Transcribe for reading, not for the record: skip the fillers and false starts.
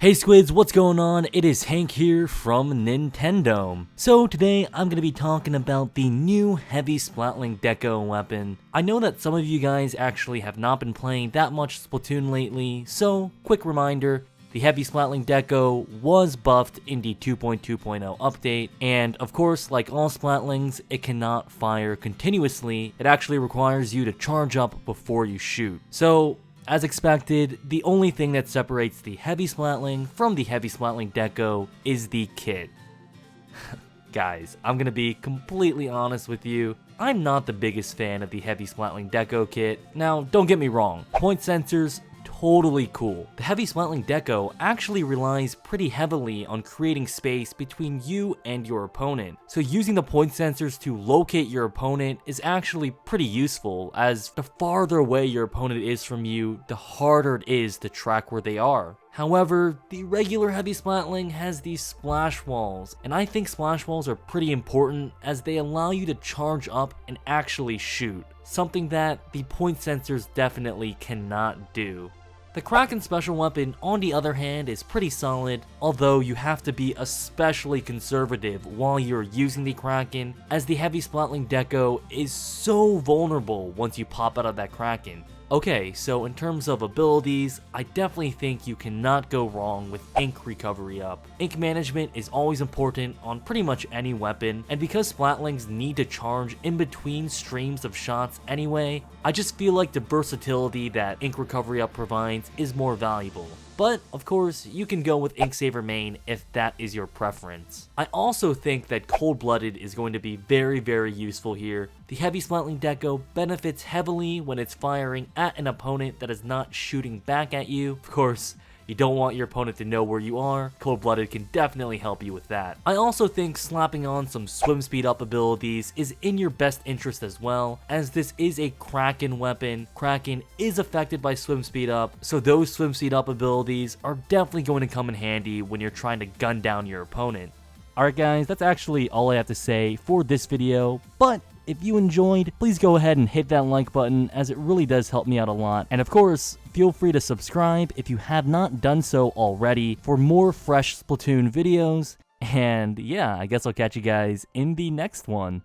Hey Squids, what's going on? It is Hank here from Nintendome. So today I'm going to be talking about the new heavy Splatling Deco weapon. I know that some of you guys actually have not been playing that much Splatoon lately, so quick reminder, the heavy Splatling Deco was buffed in the 2.2.0 update, and of course, like all Splatlings, it cannot fire continuously. It actually requires you to charge up before you shoot. So as expected, the only thing that separates the heavy Splatling from the heavy Splatling Deco is the kit. Guys, I'm gonna be completely honest with you, I'm not the biggest fan of the heavy Splatling Deco kit. Now, don't get me wrong, point sensors, totally cool. The heavy Splatling Deco actually relies pretty heavily on creating space between you and your opponent. So using the point sensors to locate your opponent is actually pretty useful, as the farther away your opponent is from you, the harder it is to track where they are. However, the regular heavy Splatling has these splash walls, and I think splash walls are pretty important as they allow you to charge up and actually shoot, something that the point sensors definitely cannot do. The Kraken special weapon, on the other hand, is pretty solid, although you have to be especially conservative while you're using the Kraken, as the heavy Splatling Deco is so vulnerable once you pop out of that Kraken. Okay, so in terms of abilities, I definitely think you cannot go wrong with ink recovery up. Ink management is always important on pretty much any weapon, and because Splatlings need to charge in between streams of shots anyway, I just feel like the versatility that ink recovery up provides is more valuable. But, of course, you can go with Ink Saver main if that is your preference. I also think that Cold-Blooded is going to be very useful here. The heavy Splatling Deco benefits heavily when it's firing at an opponent that is not shooting back at you. Of course, you don't want your opponent to know where you are. Cold-Blooded can definitely help you with that. I also think slapping on some swim speed up abilities is in your best interest as well, as this is a Kraken weapon. Kraken is affected by swim speed up, so those swim speed up abilities are definitely going to come in handy when you're trying to gun down your opponent. Alright guys, that's actually all I have to say for this video, but if you enjoyed, please go ahead and hit that like button, as it really does help me out a lot. And of course, feel free to subscribe if you have not done so already for more fresh Splatoon videos. And yeah, I guess I'll catch you guys in the next one.